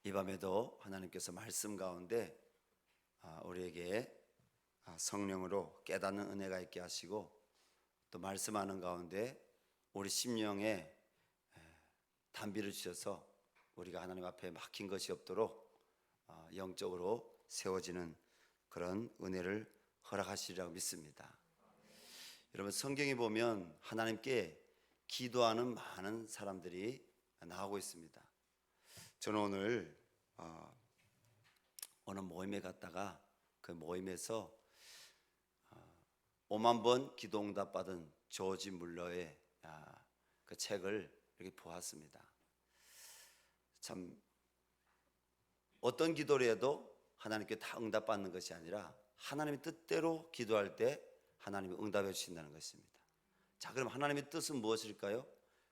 이 밤에도 하나님께서 말씀 가운데 우리에게 성령으로 깨닫는 은혜가 있게 하시고, 또 말씀하는 가운데 우리 심령에 단비를 주셔서 우리가 하나님 앞에 막힌 것이 없도록 영적으로 세워지는 그런 은혜를 허락하시리라고 믿습니다. 여러분, 성경에 보면 하나님께 기도하는 많은 사람들이 나오고 있습니다. 저는 오늘 어느 모임에 갔다가 그 모임에서 5만 번 기도응답 받은 조지 물러의 그 책을 이렇게 보았습니다. 참, 어떤 기도를 해도 하나님께 다 응답받는 것이 아니라 하나님의 뜻대로 기도할 때 하나님이 응답해 주신다는 것입니다. 자, 그럼 하나님의 뜻은 무엇일까요?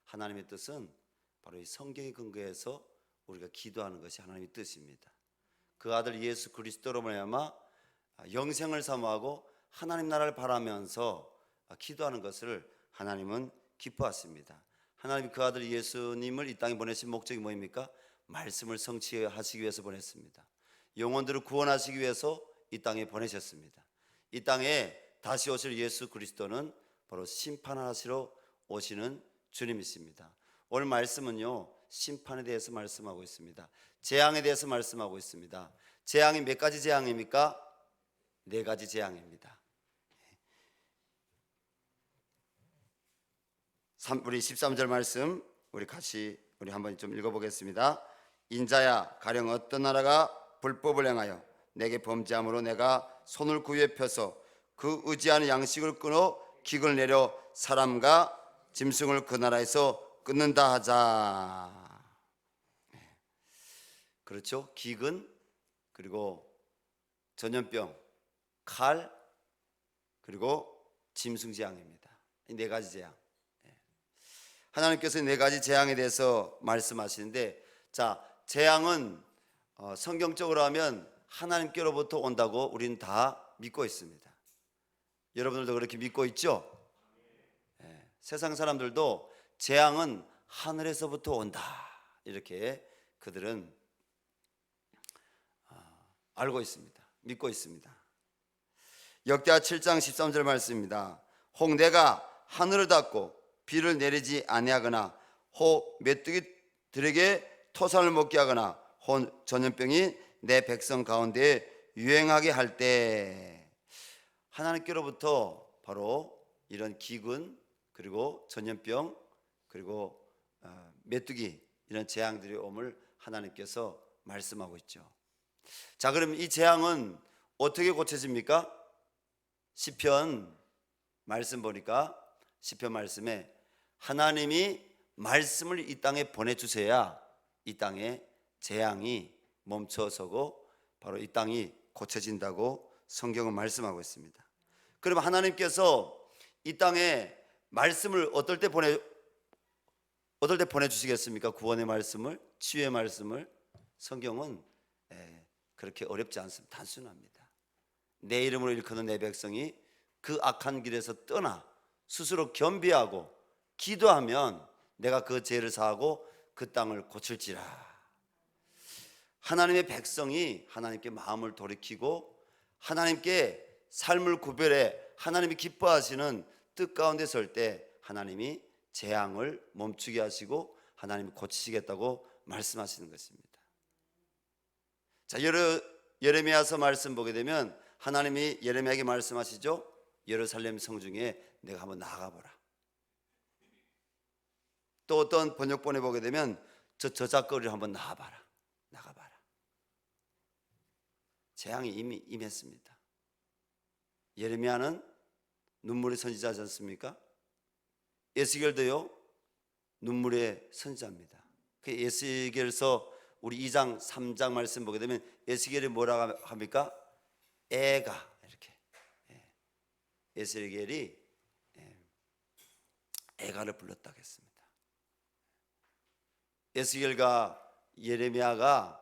하나님의 뜻은 바로 이 성경에 근거해서 우리가 기도하는 것이 하나님의 뜻입니다. 그 아들 예수 그리스도로 말미암아 영생을 사모하고 하나님 나라를 바라면서 기도하는 것을 하나님은 기뻐하십니다. 하나님이 그 아들 예수님을 이 땅에 보내신 목적이 뭐입니까? 말씀을 성취하시기 위해서 보냈습니다. 영혼들을 구원하시기 위해서 이 땅에 보내셨습니다. 이 땅에 다시 오실 예수 그리스도는 바로 심판하시러 오시는 주님이십니다. 오늘 말씀은요, 심판에 대해서 말씀하고 있습니다. 재앙에 대해서 말씀하고 있습니다. 재앙이 몇 가지 재앙입니까? 4가지 재앙입니다. 우리 13절 말씀 우리 한번 좀 읽어보겠습니다. 인자야, 가령 어떤 나라가 불법을 행하여 내게 범죄함으로 내가 손을 구유에 펴서 그 의지하는 양식을 끊어 기근을 내려 사람과 짐승을 그 나라에서 끊는다 하자. 그렇죠? 기근, 그리고 전염병, 칼, 그리고 짐승 재앙입니다. 이 4가지 재앙. 하나님께서 4가지 재앙에 대해서 말씀하시는데, 자, 재앙은 성경적으로 하면 하나님께로부터 온다고 우리는 다 믿고 있습니다. 여러분들도 그렇게 믿고 있죠? 세상 사람들도 재앙은 하늘에서부터 온다, 이렇게 그들은 알고 있습니다. 믿고 있습니다. 역대하 7장 13절 말씀입니다. 혹 내가 하늘을 닫고 비를 내리지 아니하거나 혹 메뚜기들에게 토산을 먹게 하거나 혹 전염병이 내 백성 가운데 유행하게 할 때, 하나님께로부터 바로 이런 기근, 그리고 전염병, 그리고 메뚜기, 이런 재앙들이 옴을 하나님께서 말씀하고 있죠. 자, 그럼 이 재앙은 어떻게 고쳐집니까? 시편 말씀 보니까 시편 말씀에 하나님이 말씀을 이 땅에 보내주셔야 이 땅에 재앙이 멈춰서고 바로 이 땅이 고쳐진다고 성경은 말씀하고 있습니다. 그럼 하나님께서 이 땅에 말씀을 어떨 때 보내주시겠습니까? 구원의 말씀을, 치유의 말씀을. 성경은 그렇게 어렵지 않습니다. 단순합니다. 내 이름으로 일컫는 내 백성이 그 악한 길에서 떠나 스스로 겸비하고 기도하면 내가 그 죄를 사하고 그 땅을 고칠지라. 하나님의 백성이 하나님께 마음을 돌이키고 하나님께 삶을 구별해 하나님이 기뻐하시는 뜻 가운데 설 때 하나님이 재앙을 멈추게 하시고 하나님이 고치시겠다고 말씀하시는 것입니다. 자, 예레미야서 말씀 보게 되면 하나님이 예레미야에게 말씀하시죠. 예루살렘 성중에 내가 한번 나가보라. 또 어떤 번역본에 보게 되면 저 저작거리를 한번 나가봐라. 재앙이 이미 임했습니다. 예레미야는 눈물의 선지자지 않습니까? 에스겔도요, 눈물의 선지자입니다. 그 에스겔서 우리 2장 3장 말씀 보게 되면 에스겔이 뭐라고 합니까? 애가, 이렇게 에스겔이 애가를 불렀다고 했습니다. 에스겔과 예레미야가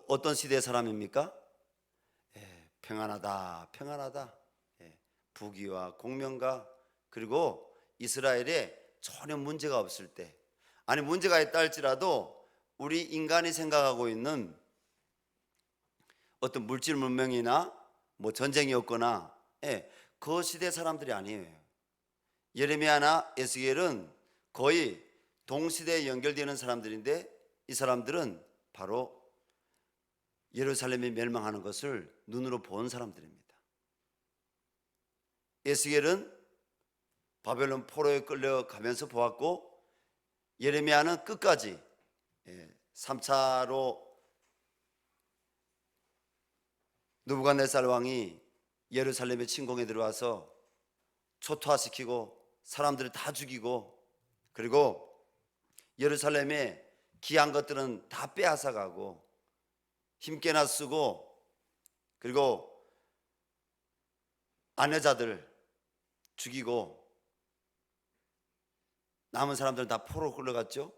어떤 시대의 사람입니까? 평안하다. 부귀와 공명과, 그리고 이스라엘에 전혀 문제가 없을 때, 아니 문제가 있다 할지라도 우리 인간이 생각하고 있는 어떤 물질 문명이나 뭐 전쟁이 없거나 그 시대 사람들이 아니에요. 예레미야나 에스겔은 거의 동시대에 연결되는 사람들인데 이 사람들은 바로 예루살렘이 멸망하는 것을 눈으로 본 사람들입니다. 에스겔은 바벨론 포로에 끌려가면서 보았고, 예레미야는 끝까지 3차로 느부갓네살 왕이 예루살렘에 침공에 들어와서 초토화시키고 사람들을 다 죽이고, 그리고 예루살렘에 귀한 것들은 다 빼앗아가고 힘께나 쓰고, 그리고 아내자들 죽이고 남은 사람들은 다 포로로 끌려갔죠.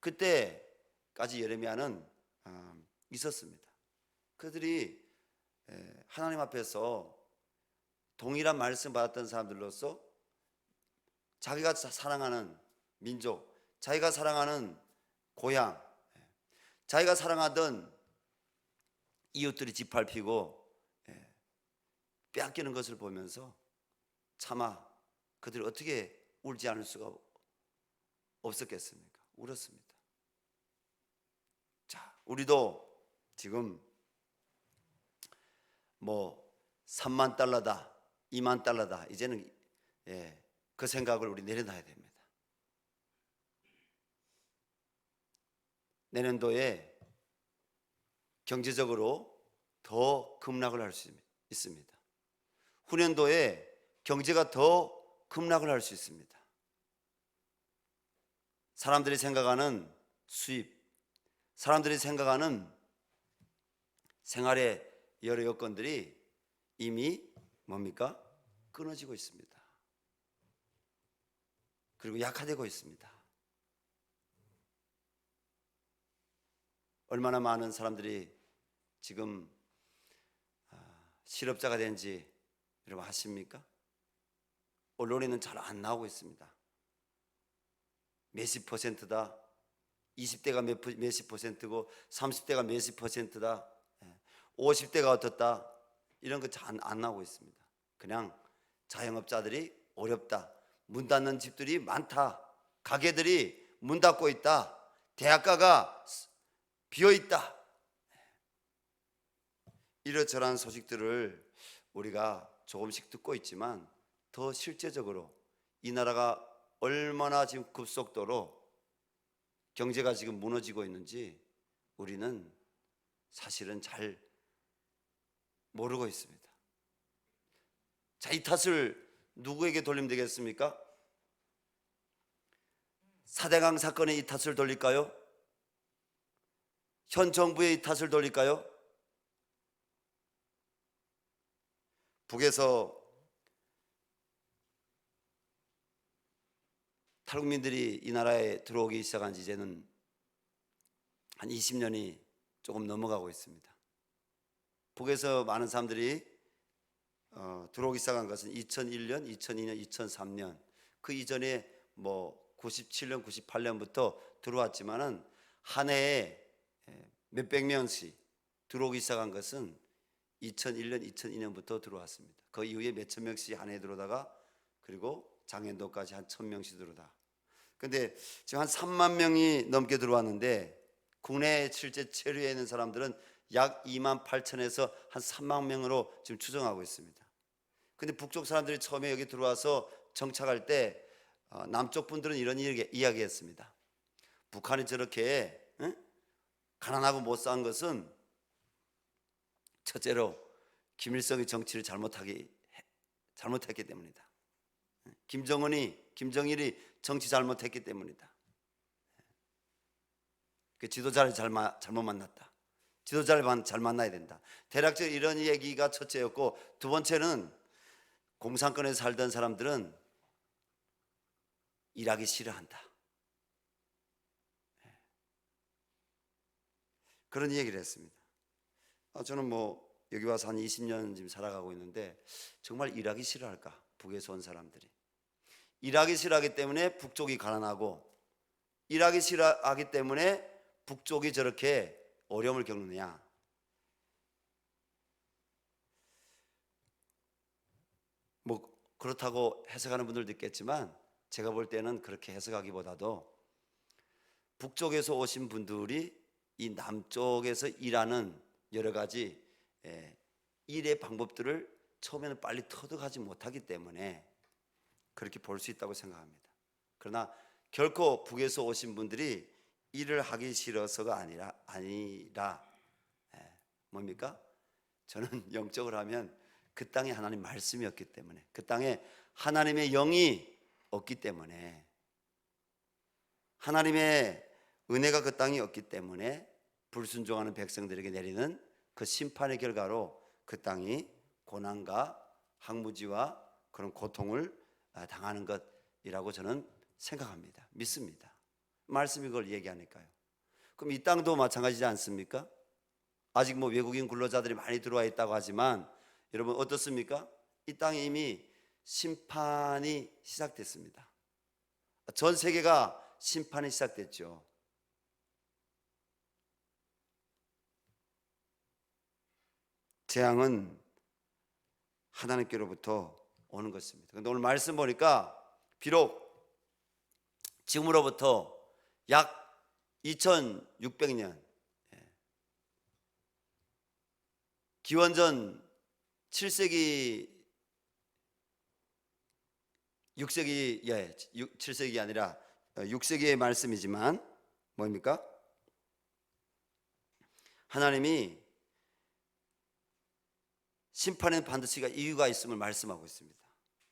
그때까지 예레미야는 있었습니다. 그들이 하나님 앞에서 동일한 말씀 받았던 사람들로서 자기가 사랑하는 민족, 자기가 사랑하는 고향, 자기가 사랑하던 이웃들이 짓밟히고 빼앗기는 것을 보면서 차마 그들이 어떻게 울지 않을 수가 없었겠습니까? 울었습니다. 자, 우리도 지금 뭐 3만 달러다, 2만 달러다, 이제는 그 생각을 우리 내려놔야 됩니다. 내년도에 경제적으로 더 급락을 할 수 있습니다. 후년도에 경제가 더 급락을 할 수 있습니다. 사람들이 생각하는 수입, 사람들이 생각하는 생활의 여러 여건들이 이미 뭡니까? 끊어지고 있습니다. 그리고 약화되고 있습니다. 얼마나 많은 사람들이 지금 실업자가 된지 여러분 아십니까? 언론에는 잘 안 나오고 있습니다. 몇십 퍼센트다, 20대가 몇십 퍼센트고 30대가 몇십 퍼센트다, 50대가 어떻다, 이런 거 잘 안 나오고 있습니다. 그냥 자영업자들이 어렵다, 문 닫는 집들이 많다, 가게들이 문 닫고 있다, 대학가가 비어 있다, 이러저러한 소식들을 우리가 조금씩 듣고 있지만 더 실제적으로 이 나라가 얼마나 지금 급속도로 경제가 지금 무너지고 있는지 우리는 사실은 잘 모르고 있습니다. 자, 이 탓을 누구에게 돌리면 되겠습니까? 사대강 사건에 이 탓을 돌릴까요? 현 정부에 이 탓을 돌릴까요? 북에서 탈북민들이 이 나라에 들어오기 시작한 지 이제는 한 20년이 조금 넘어가고 있습니다. 북에서 많은 사람들이 들어오기 시작한 것은 2001년, 2002년, 2003년 그 이전에 뭐 97년, 98년부터 들어왔지만은 한 해에 몇백 명씩 들어오기 시작한 것은 2001년, 2002년부터 들어왔습니다. 그 이후에 몇천 명씩 한 해에 들어오다가 그리고 작년도까지 한 1000명씩 들어오다. 근데 지금 한 3만 명이 넘게 들어왔는데 국내 실제 체류해 있는 사람들은 약 2만 8천에서 한 3만 명으로 지금 추정하고 있습니다. 근데 북쪽 사람들이 처음에 여기 들어와서 정착할 때 남쪽 분들은 이런 이야기했습니다. 북한이 저렇게 가난하고 못 산 것은 첫째로 김일성이 정치를 잘못했기 때문이다. 김정일이 정치 잘못했기 때문이다. 그 지도자를 잘못 만났다. 지도자를 잘 만나야 된다. 대략적으로 이런 얘기가 첫째였고, 두 번째는 공산권에서 살던 사람들은 일하기 싫어한다. 그런 얘기를 했습니다. 저는 뭐 여기 와서 한 20년 지금 살아가고 있는데 정말 일하기 싫어할까? 북에서 온 사람들이 일하기 싫어하기 때문에 북쪽이 가난하고, 일하기 싫어하기 때문에 북쪽이 저렇게 어려움을 겪느냐? 뭐 그렇다고 해석하는 분들도 있겠지만 제가 볼 때는 그렇게 해석하기보다도 북쪽에서 오신 분들이 이 남쪽에서 일하는 여러 가지 일의 방법들을 처음에는 빨리 터득하지 못하기 때문에 그렇게 볼 수 있다고 생각합니다. 그러나 결코 북에서 오신 분들이 일을 하기 싫어서가 아니라 뭡니까? 저는 영적으로 하면 그 땅에 하나님 말씀이 없기 때문에, 그 땅에 하나님의 영이 없기 때문에, 하나님의 은혜가 그 땅에 없기 때문에 불순종하는 백성들에게 내리는 그 심판의 결과로 그 땅이 고난과 항무지와 그런 고통을 당하는 것이라고 저는 생각합니다. 믿습니다. 말씀이 그걸 얘기하니까요. 그럼 이 땅도 마찬가지지 않습니까? 아직 뭐 외국인 근로자들이 많이 들어와 있다고 하지만 여러분 어떻습니까? 이 땅에 이미 심판이 시작됐습니다. 전 세계가 심판이 시작됐죠. 재앙은 하나님께로부터 오는 것입니다. 그런데 오늘 말씀 보니까 비록 지금으로부터 약 2600년 기원전 7세기 6세기 7세기 아니라 6세기의 말씀이지만 뭡니까? 하나님이 심판에는 반드시 이유가 있음을 말씀하고 있습니다.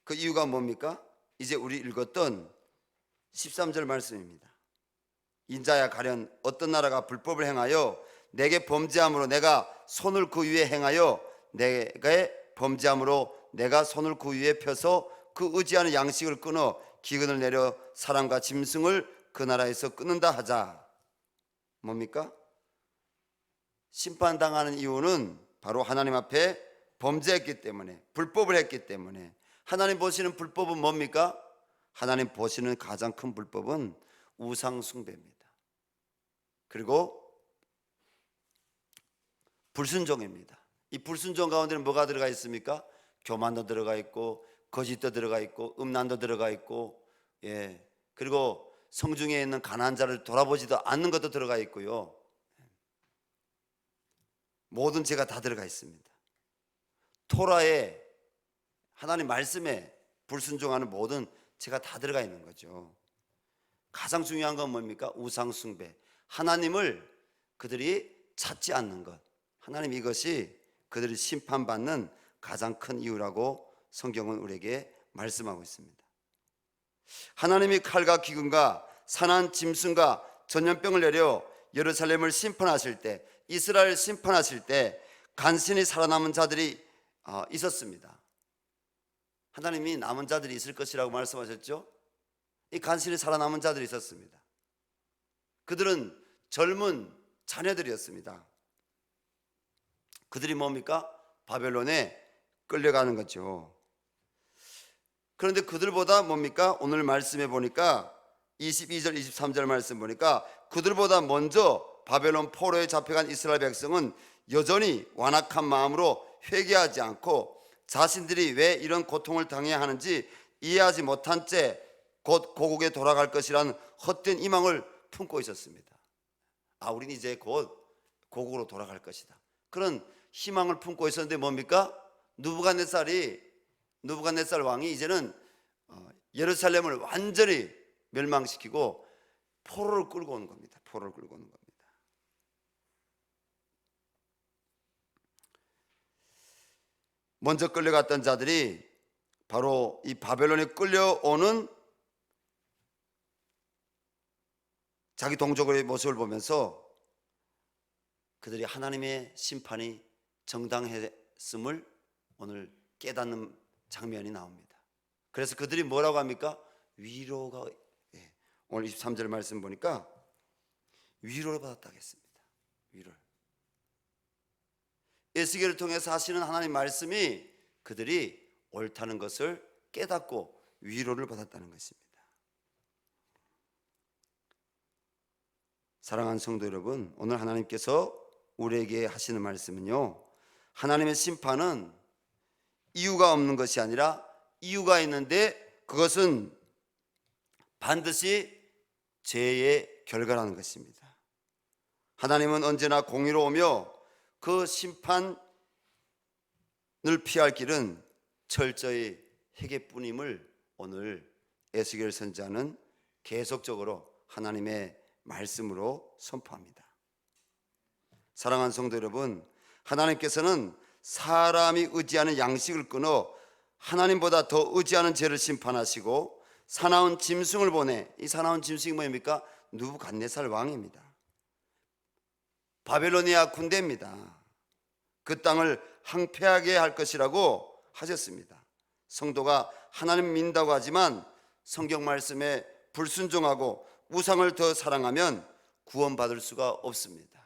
그 이유가 뭡니까? 이제 우리 읽었던 13절 말씀입니다. 인자야 가련 어떤 나라가 불법을 행하여 내게 범죄함으로 내가 손을 그 위에 행하여 내게 범죄함으로 내가 손을 그 위에 펴서 그 의지하는 양식을 끊어 기근을 내려 사람과 짐승을 그 나라에서 끊는다 하자. 뭡니까? 심판당하는 이유는 바로 하나님 앞에 범죄했기 때문에, 불법을 했기 때문에. 하나님 보시는 불법은 뭡니까? 하나님 보시는 가장 큰 불법은 우상 숭배입니다. 그리고 불순종입니다. 이 불순종 가운데는 뭐가 들어가 있습니까? 교만도 들어가 있고 거짓도 들어가 있고 음란도 들어가 있고 그리고 성중에 있는 가난한 자를 돌아보지도 않는 것도 들어가 있고요. 모든 죄가 다 들어가 있습니다. 토라에 하나님 말씀에 불순종하는 모든 죄가 다 들어가 있는 거죠. 가장 중요한 건 뭡니까? 우상 숭배. 하나님을 그들이 찾지 않는 것. 하나님 이것이 그들이 심판받는 가장 큰 이유라고 성경은 우리에게 말씀하고 있습니다. 하나님이 칼과 기근과 산한 짐승과 전염병을 내려 예루살렘을 심판하실 때, 이스라엘 심판하실 때 간신히 살아남은 자들이 있었습니다. 하나님이 남은 자들이 있을 것이라고 말씀하셨죠. 이 간신히 살아남은 자들이 있었습니다. 그들은 젊은 자녀들이었습니다. 그들이 뭡니까? 바벨론에 끌려가는 거죠. 그런데 그들보다 뭡니까? 오늘 말씀해 보니까 22절 23절 말씀 보니까 그들보다 먼저 바벨론 포로에 잡혀간 이스라엘 백성은 여전히 완악한 마음으로 회개하지 않고 자신들이 왜 이런 고통을 당해야 하는지 이해하지 못한 채 곧 고국에 돌아갈 것이라는 헛된 희망을 품고 있었습니다. 우리는 이제 곧 고국으로 돌아갈 것이다. 그런 희망을 품고 있었는데 뭡니까? 느부갓네살 왕이 이제는 예루살렘을 완전히 멸망시키고 포로를 끌고 오는 겁니다. 포로를 끌고 오는 겁니다. 먼저 끌려갔던 자들이 바로 이 바벨론에 끌려오는 자기 동족의 모습을 보면서 그들이 하나님의 심판이 정당했음을 오늘 깨닫는 장면이 나옵니다. 그래서 그들이 뭐라고 합니까? 위로가, 오늘 23절 말씀 보니까 위로를 받았다고 했습니다. 위로를. 에스겔을 통해서 하시는 하나님 말씀이 그들이 옳다는 것을 깨닫고 위로를 받았다는 것입니다. 사랑하는 성도 여러분, 오늘 하나님께서 우리에게 하시는 말씀은요, 하나님의 심판은 이유가 없는 것이 아니라 이유가 있는데 그것은 반드시 죄의 결과라는 것입니다. 하나님은 언제나 공의로우며 그 심판을 피할 길은 철저히 회개뿐임을 오늘 에스겔 선지자는 계속적으로 하나님의 말씀으로 선포합니다. 사랑하는 성도 여러분, 하나님께서는 사람이 의지하는 양식을 끊어 하나님보다 더 의지하는 죄를 심판하시고 사나운 짐승을 보내, 이 사나운 짐승이 뭡니까? 느부갓네살 왕입니다. 바벨로니아 군대입니다. 그 땅을 항폐하게 할 것이라고 하셨습니다. 성도가 하나님 믿는다고 하지만 성경 말씀에 불순종하고 우상을 더 사랑하면 구원받을 수가 없습니다.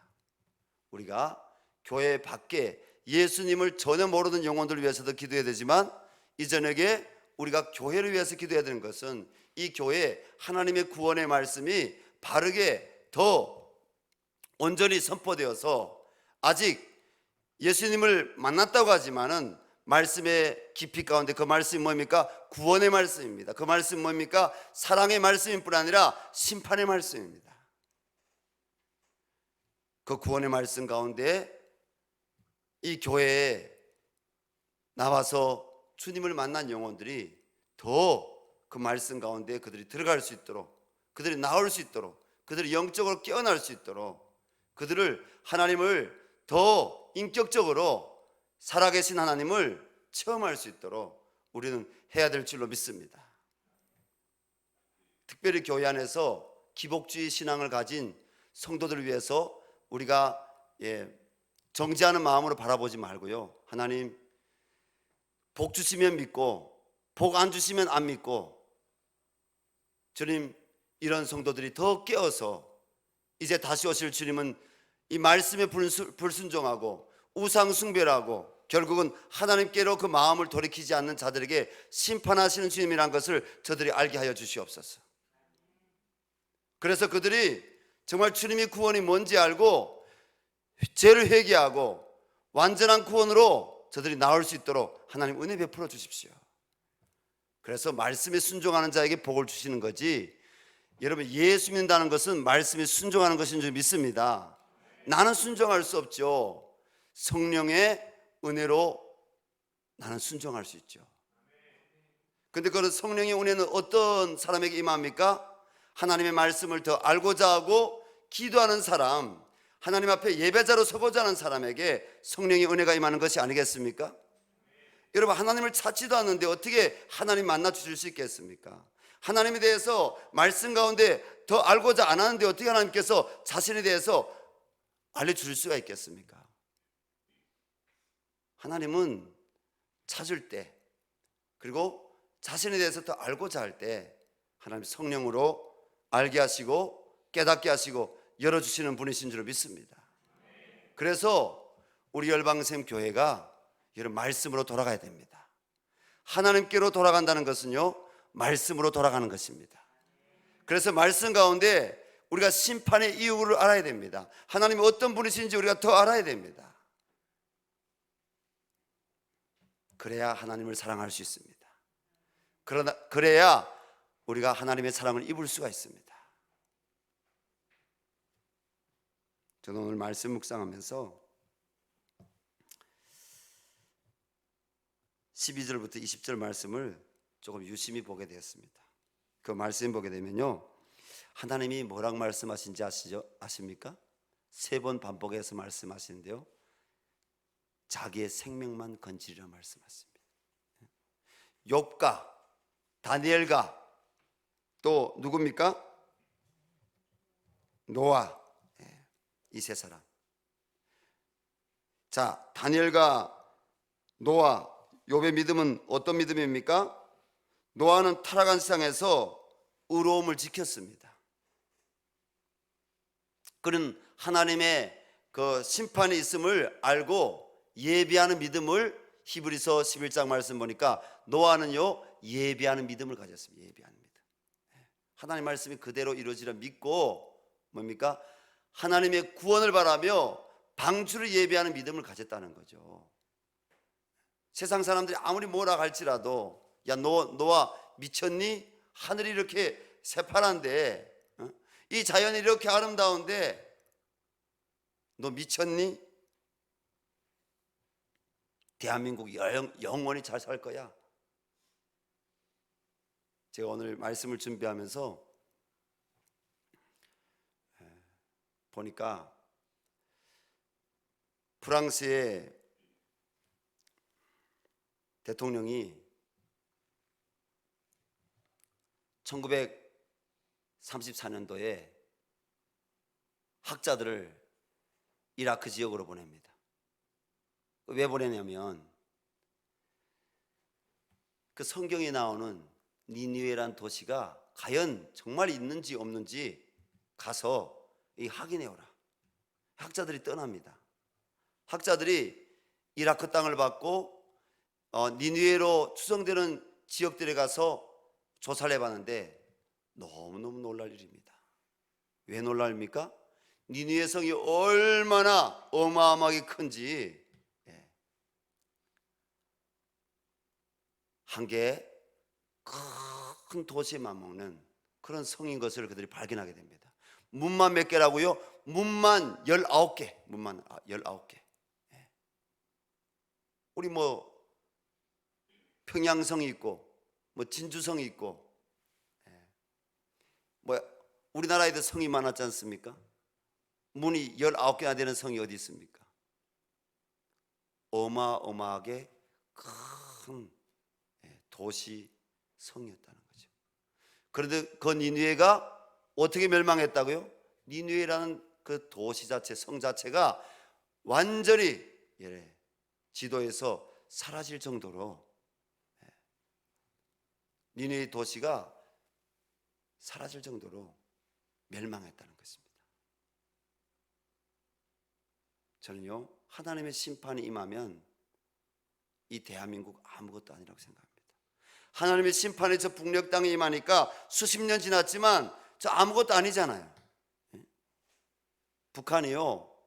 우리가 교회 밖에 예수님을 전혀 모르는 영혼들을 위해서도 기도해야 되지만 이 저녁에 우리가 교회를 위해서 기도해야 되는 것은 이 교회에 하나님의 구원의 말씀이 바르게 더 온전히 선포되어서 아직 예수님을 만났다고 하지만은 말씀의 깊이 가운데 그 말씀이 뭡니까? 구원의 말씀입니다. 그 말씀이 뭡니까? 사랑의 말씀일 뿐 아니라 심판의 말씀입니다. 그 구원의 말씀 가운데 이 교회에 나와서 주님을 만난 영혼들이 더 그 말씀 가운데 그들이 들어갈 수 있도록, 그들이 나올 수 있도록, 그들이 영적으로 깨어날 수 있도록, 그들을 하나님을 더 인격적으로 살아계신 하나님을 체험할 수 있도록 우리는 해야 될 줄로 믿습니다. 특별히 교회 안에서 기복주의 신앙을 가진 성도들을 위해서 우리가 정죄하는 마음으로 바라보지 말고요, 하나님 복 주시면 믿고 복 안 주시면 안 믿고, 주님 이런 성도들이 더 깨어서 이제 다시 오실 주님은 이 말씀에 불순종하고 우상 숭배하고 결국은 하나님께로 그 마음을 돌이키지 않는 자들에게 심판하시는 주님이란 것을 저들이 알게 하여 주시옵소서. 그래서 그들이 정말 주님의 구원이 뭔지 알고 죄를 회개하고 완전한 구원으로 저들이 나올 수 있도록 하나님 은혜 베풀어 주십시오. 그래서 말씀에 순종하는 자에게 복을 주시는 거지, 여러분 예수 믿는다는 것은 말씀에 순종하는 것인 줄 믿습니다. 나는 순종할 수 없죠. 성령의 은혜로 나는 순종할 수 있죠. 근데 그런 성령의 은혜는 어떤 사람에게 임합니까? 하나님의 말씀을 더 알고자 하고 기도하는 사람, 하나님 앞에 예배자로 서고자 하는 사람에게 성령의 은혜가 임하는 것이 아니겠습니까? 여러분 하나님을 찾지도 않는데 어떻게 하나님 만나 주실 수 있겠습니까? 하나님에 대해서 말씀 가운데 더 알고자 안 하는데 어떻게 하나님께서 자신에 대해서 알려주실 수가 있겠습니까? 하나님은 찾을 때, 그리고 자신에 대해서 더 알고자 할 때 하나님 성령으로 알게 하시고 깨닫게 하시고 열어주시는 분이신 줄 믿습니다. 그래서 우리 열방샘 교회가 이런 말씀으로 돌아가야 됩니다. 하나님께로 돌아간다는 것은요, 말씀으로 돌아가는 것입니다. 그래서 말씀 가운데 우리가 심판의 이유를 알아야 됩니다. 하나님이 어떤 분이신지 우리가 더 알아야 됩니다. 그래야 하나님을 사랑할 수 있습니다. 그래야 우리가 하나님의 사랑을 입을 수가 있습니다. 저는 오늘 말씀 묵상하면서 12절부터 20절 말씀을 조금 유심히 보게 되었습니다. 그 말씀 보게 되면요, 하나님이 뭐라고 말씀하신지 아십니까? 3번 반복해서 말씀하시는데요, 자기의 생명만 건지리라 말씀하십니다. 욥과 다니엘과 또 누굽니까? 노아, 이 세 사람. 자, 다니엘과 노아, 욥의 믿음은 어떤 믿음입니까? 노아는 타락한 세상에서 의로움을 지켰습니다. 그는 하나님의 그 심판이 있음을 알고 예비하는 믿음을, 히브리서 11장 말씀 보니까 노아는요 예비하는 믿음을 가졌습니다. 예비하는 믿음. 하나님 말씀이 그대로 이루어지라 믿고 뭡니까? 하나님의 구원을 바라며 방주를 예비하는 믿음을 가졌다는 거죠. 세상 사람들이 아무리 뭐라 할지라도 야, 너와 미쳤니? 하늘이 이렇게 새파란데, 이 자연이 이렇게 아름다운데 너 미쳤니? 대한민국 영원히 잘 살 거야. 제가 오늘 말씀을 준비하면서 보니까 프랑스의 대통령이 1934년도에 학자들을 이라크 지역으로 보냅니다. 왜 보내냐면 그 성경에 나오는 니느웨란 도시가 과연 정말 있는지 없는지 가서 확인해 오라. 학자들이 떠납니다. 학자들이 이라크 땅을 받고 니느웨로 추정되는 지역들에 가서 조사를 해봤는데 너무너무 놀랄 일입니다. 왜 놀랍니까? 니느웨 성이 얼마나 어마어마하게 큰지 한 개의 큰 도시에 맞먹는 그런 성인 것을 그들이 발견하게 됩니다. 문만 몇 개라고요? 문만 19개. 문만 19개. 우리 뭐 평양성이 있고 뭐 진주성이 있고 뭐 우리나라에도 성이 많았지 않습니까? 문이 19개나 되는 성이 어디 있습니까? 어마어마하게 큰 도시 성이었다는 거죠. 그런데 그 니느웨가 어떻게 멸망했다고요? 니느웨라는 그 도시 자체, 성 자체가 완전히 지도에서 사라질 정도로 니느웨 도시가 사라질 정도로 멸망했다는 것입니다. 저는요, 하나님의 심판이 임하면 이 대한민국 아무것도 아니라고 생각합니다. 하나님의 심판이 저 북녘 땅에 임하니까 수십 년 지났지만 저 아무것도 아니잖아요. 북한이요,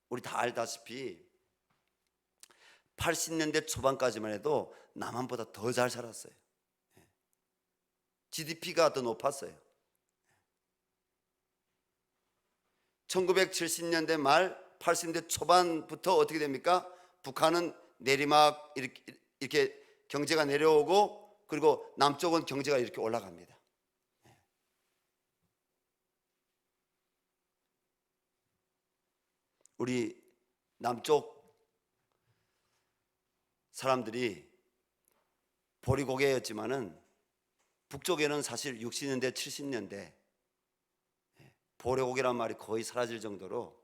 우리 다 알다시피 80년대 초반까지만 해도 남한보다 더 잘 살았어요. GDP가 더 높았어요. 1970년대 말 80년대 초반부터 어떻게 됩니까? 북한은 내리막 이렇게 경제가 내려오고, 그리고 남쪽은 경제가 이렇게 올라갑니다. 우리 남쪽 사람들이 보리고개였지만은 북쪽에는 사실 60년대, 70년대 보리고개란 말이 거의 사라질 정도로,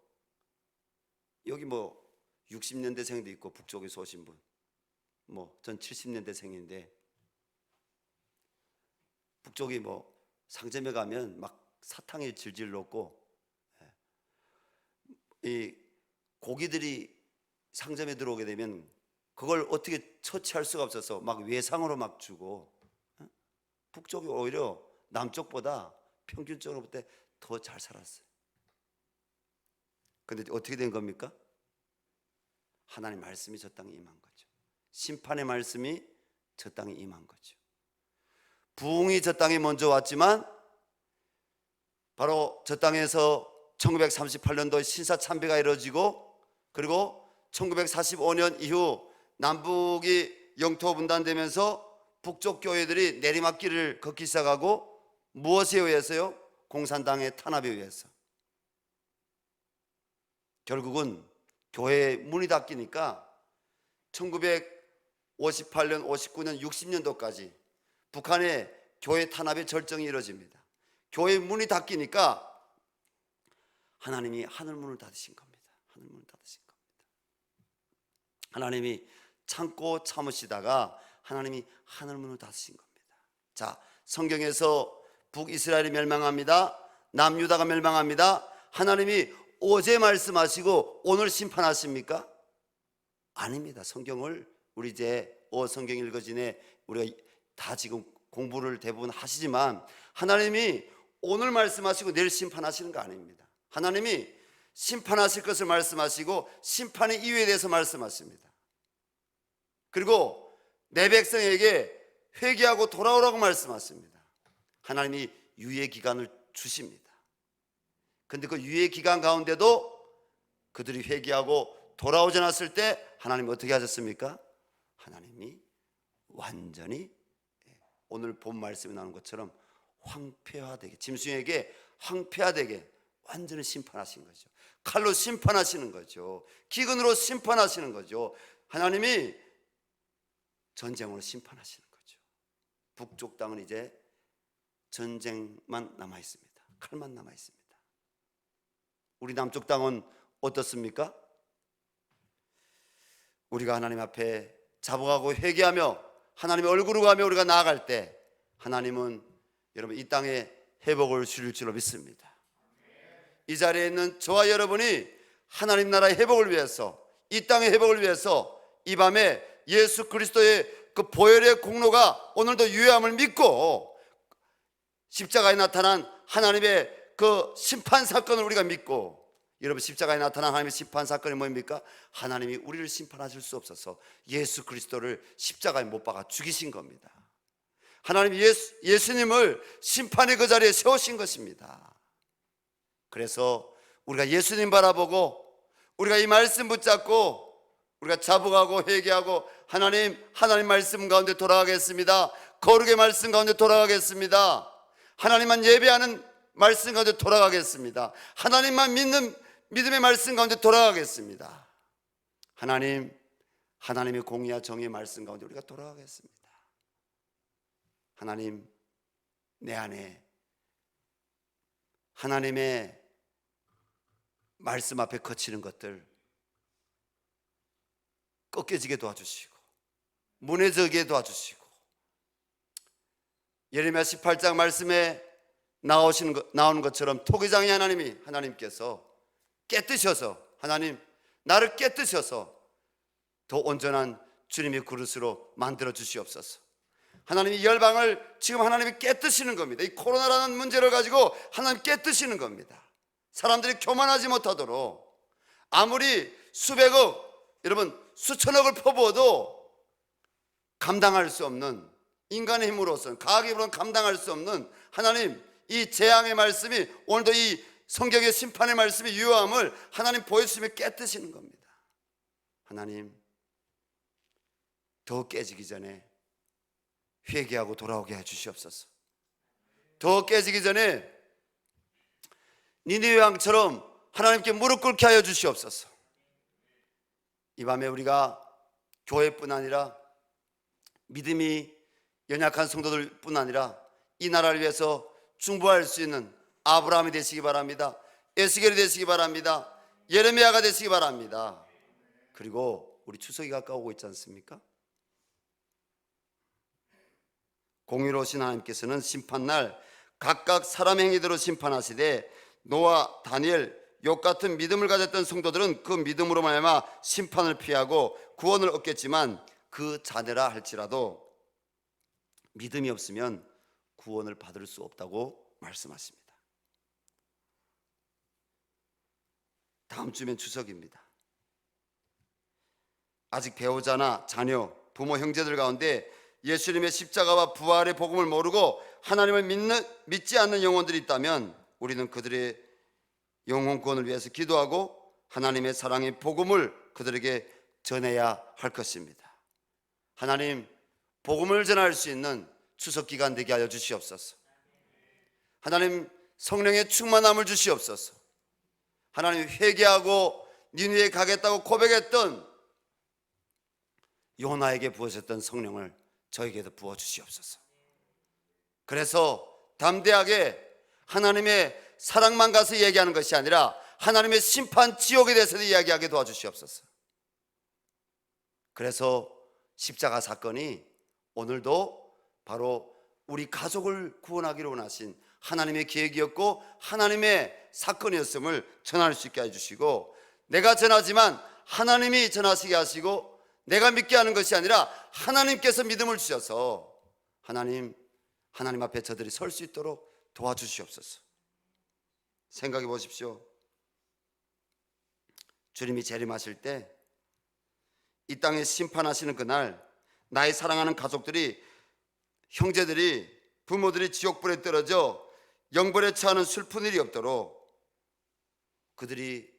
여기 뭐 60년대생도 있고 북쪽에서 오신 분, 뭐 전 70년대생인데 북쪽이 뭐 상점에 가면 막 사탕이 질질 녹고, 이 고기들이 상점에 들어오게 되면 그걸 어떻게 처치할 수가 없어서 막 외상으로 막 주고, 북쪽이 오히려 남쪽보다 평균적으로 볼 때 더 잘 살았어요. 그런데 어떻게 된 겁니까? 하나님 말씀이 저 땅에 임한 거죠. 심판의 말씀이 저 땅에 임한 거죠. 부흥이 저 땅에 먼저 왔지만 바로 저 땅에서 1938년도에 신사참배가 이루어지고, 그리고 1945년 이후 남북이 영토 분단되면서 북쪽 교회들이 내리막길을 걷기 시작하고, 무엇에 의해서요? 공산당의 탄압에 의해서. 결국은 교회의 문이 닫히니까 1958년, 59년, 60년도까지 북한의 교회 탄압의 절정이 이루어집니다. 교회 문이 닫히니까 하나님이 하늘문을 닫으신 겁니다. 하늘문을 닫으신 겁니다. 하나님이 참고 참으시다가 하나님이 하늘문을 닫으신 겁니다. 자, 성경에서 북이스라엘이 멸망합니다. 남유다가 멸망합니다. 하나님이 어제 말씀하시고 오늘 심판하십니까? 아닙니다. 성경을 우리 이제 성경 읽어지네 우리가 다 지금 공부를 대부분 하시지만 하나님이 오늘 말씀하시고 내일 심판하시는 거 아닙니다. 하나님이 심판하실 것을 말씀하시고 심판의 이유에 대해서 말씀하십니다. 그리고 내 백성에게 회개하고 돌아오라고 말씀하십니다. 하나님이 유예 기간을 주십니다. 그런데 그 유예 기간 가운데도 그들이 회개하고 돌아오지 않았을 때 하나님이 어떻게 하셨습니까? 하나님이 완전히 오늘 본 말씀이 나오는 것처럼 황폐화되게, 짐승에게 황폐화되게 완전히 심판하신 거죠. 칼로 심판하시는 거죠. 기근으로 심판하시는 거죠. 하나님이 전쟁으로 심판하시는 거죠. 북쪽 땅은 이제 전쟁만 남아 있습니다. 칼만 남아 있습니다. 우리 남쪽 땅은 어떻습니까? 우리가 하나님 앞에 자복하고 회개하며 하나님의 얼굴을 가며 우리가 나아갈 때 하나님은 여러분 이 땅에 회복을 주실 줄로 믿습니다. 이 자리에 있는 저와 여러분이 하나님 나라의 회복을 위해서, 이 땅의 회복을 위해서 이 밤에 예수 그리스도의 그 보혈의 공로가 오늘도 유효함을 믿고 십자가에 나타난 하나님의 그 심판 사건을 우리가 믿고, 여러분 십자가에 나타난 하나님의 심판 사건이 뭡니까? 하나님이 우리를 심판하실 수 없어서 예수 그리스도를 십자가에 못 박아 죽이신 겁니다. 하나님이 예수님을 심판의 그 자리에 세우신 것입니다. 그래서 우리가 예수님 바라보고 우리가 이 말씀 붙잡고 우리가 자복하고 회개하고 하나님 말씀 가운데 돌아가겠습니다. 거룩의 말씀 가운데 돌아가겠습니다. 하나님만 예배하는 말씀 가운데 돌아가겠습니다. 하나님만 믿는 믿음의 말씀 가운데 돌아가겠습니다. 하나님의 공의와 정의의 말씀 가운데 우리가 돌아가겠습니다. 하나님, 내 안에 하나님의 말씀 앞에 거치는 것들 꺾여지게 도와주시고 무너지게 도와주시고, 예레미야 18장 말씀에 나오는 것처럼 토기장의 하나님께서 깨뜨셔서, 하나님 나를 깨뜨셔서 더 온전한 주님의 그릇으로 만들어 주시옵소서. 하나님이 열방을 지금 하나님이 깨뜨시는 겁니다. 이 코로나라는 문제를 가지고 하나님 깨뜨시는 겁니다. 사람들이 교만하지 못하도록 아무리 수백억, 여러분 수천억을 퍼부어도 감당할 수 없는, 인간의 힘으로서는, 과학의 힘으로는 감당할 수 없는 하나님 이 재앙의 말씀이, 오늘도 이 성경의 심판의 말씀이 유효함을 하나님 보여주시며 깨뜨시는 겁니다. 하나님 더 깨지기 전에 회개하고 돌아오게 해주시옵소서. 더 깨지기 전에 니느웨 왕처럼 하나님께 무릎 꿇게 하여 주시옵소서. 이 밤에 우리가 교회뿐 아니라 믿음이 연약한 성도들뿐 아니라 이 나라를 위해서 중보할 수 있는 아브라함이 되시기 바랍니다. 에스겔이 되시기 바랍니다. 예레미야가 되시기 바랍니다. 그리고 우리 추석이 가까우고 있지 않습니까? 공의로우신 하나님께서는 심판날 각각 사람 행위대로 심판하시되 노아, 다니엘, 욥 같은 믿음을 가졌던 성도들은 그 믿음으로 말미암아 심판을 피하고 구원을 얻겠지만 그 자녀라 할지라도 믿음이 없으면 구원을 받을 수 없다고 말씀하십니다. 다음 주면 추석입니다. 아직 배우자나 자녀, 부모, 형제들 가운데 예수님의 십자가와 부활의 복음을 모르고 하나님을 믿지 않는 영혼들이 있다면 우리는 그들의 영혼 구원을 위해서 기도하고 하나님의 사랑의 복음을 그들에게 전해야 할 것입니다. 하나님, 복음을 전할 수 있는 추석 기간 되게 하여 주시옵소서. 하나님, 성령의 충만함을 주시옵소서. 하나님, 회개하고 니느웨에 가겠다고 고백했던 요나에게 부어졌던 성령을 저에게도 부어 주시옵소서. 그래서 담대하게 하나님의 사랑만 가서 얘기하는 것이 아니라 하나님의 심판 지옥에 대해서도 이야기하게 도와주시옵소서. 그래서 십자가 사건이 오늘도 바로 우리 가족을 구원하기로 원하신 하나님의 계획이었고 하나님의 사건이었음을 전할 수 있게 해주시고, 내가 전하지만 하나님이 전하시게 하시고 내가 믿게 하는 것이 아니라 하나님께서 믿음을 주셔서 하나님 앞에 저들이 설 수 있도록 도와주시옵소서. 생각해 보십시오. 주님이 재림하실 때 이 땅에 심판하시는 그날 나의 사랑하는 가족들이, 형제들이, 부모들이 지옥불에 떨어져 영벌에 처하는 슬픈 일이 없도록 그들이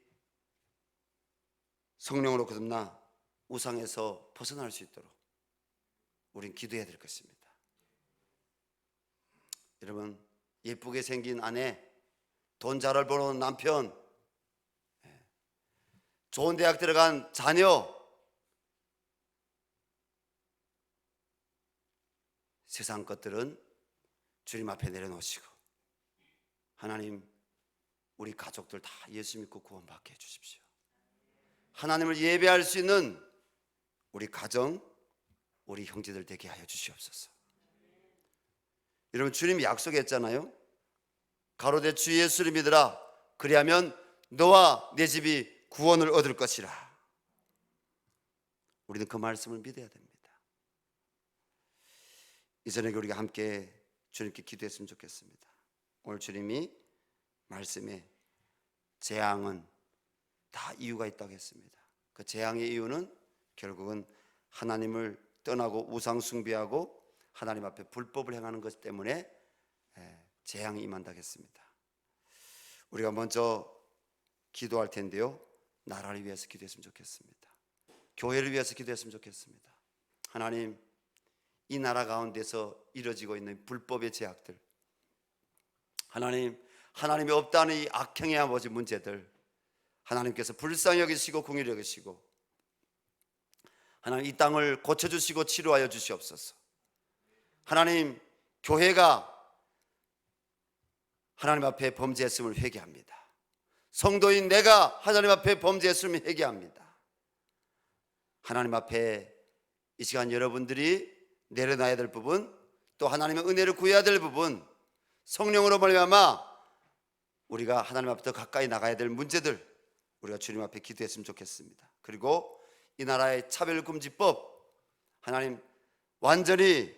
성령으로 거듭나 우상에서 벗어날 수 있도록 우린 기도해야 될 것입니다. 여러분, 예쁘게 생긴 아내, 돈 잘 벌어온 남편, 좋은 대학 들어간 자녀, 세상 것들은 주님 앞에 내려놓으시고 하나님, 우리 가족들 다 예수 믿고 구원받게 해주십시오. 하나님을 예배할 수 있는 우리 가정, 우리 형제들 되게 하여 주시옵소서. 여러분, 주님이 약속했잖아요. 가로되 주 예수를 믿으라, 그리하면 너와 내 집이 구원을 얻을 것이라. 우리는 그 말씀을 믿어야 됩니다. 이 저녁에 우리가 함께 주님께 기도했으면 좋겠습니다. 오늘 주님이 말씀에 재앙은 다 이유가 있다고 했습니다. 그 재앙의 이유는 결국은 하나님을 떠나고 우상 숭배하고 하나님 앞에 불법을 행하는 것 때문에 재앙이 임한다고 했습니다. 우리가 먼저 기도할 텐데요, 나라를 위해서 기도했으면 좋겠습니다. 교회를 위해서 기도했으면 좋겠습니다. 하나님, 이 나라 가운데서 이루어지고 있는 불법의 제약들, 하나님, 하나님이 없다는 이 악행의 아버지 문제들 하나님께서 불쌍히 여기시고 공의를 여기시고 하나님, 이 땅을 고쳐주시고 치료하여 주시옵소서. 하나님, 교회가 하나님 앞에 범죄했음을 회개합니다. 성도인 내가 하나님 앞에 범죄했음을 회개합니다. 하나님 앞에 이 시간 여러분들이 내려놔야 될 부분, 또 하나님의 은혜를 구해야 될 부분, 성령으로 말미암아 우리가 하나님 앞에 더 가까이 나가야 될 문제들, 우리가 주님 앞에 기도했으면 좋겠습니다. 그리고 이 나라의 차별금지법, 하나님 완전히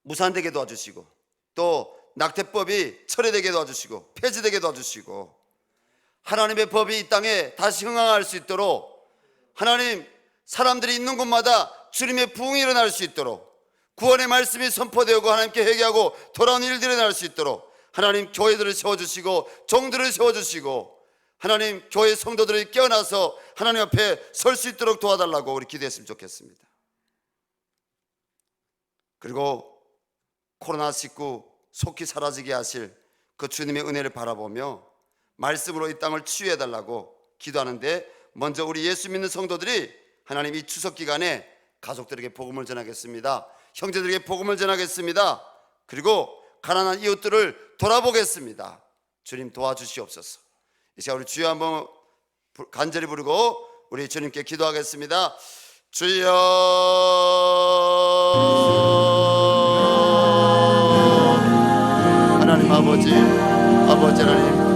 무산되게 도와주시고, 또 낙태법이 철회되게 도와주시고 폐지되게 도와주시고, 하나님의 법이 이 땅에 다시 흥황할 수 있도록, 하나님, 사람들이 있는 곳마다 주님의 부흥이 일어날 수 있도록, 구원의 말씀이 선포되고 하나님께 회개하고 돌아온 일들이 일어날 수 있도록 하나님, 교회들을 세워주시고 종들을 세워주시고 하나님, 교회 성도들이 깨어나서 하나님 앞에 설 수 있도록 도와달라고 우리 기도했으면 좋겠습니다. 그리고 코로나19 속히 사라지게 하실 그 주님의 은혜를 바라보며 말씀으로 이 땅을 치유해달라고 기도하는데, 먼저 우리 예수 믿는 성도들이 하나님, 이 추석 기간에 가족들에게 복음을 전하겠습니다. 형제들에게 복음을 전하겠습니다. 그리고 가난한 이웃들을 돌아보겠습니다. 주님 도와주시옵소서. 이 시간 우리 주여 한번 간절히 부르고 우리 주님께 기도하겠습니다. 주여, 하나님 아버지 하나님,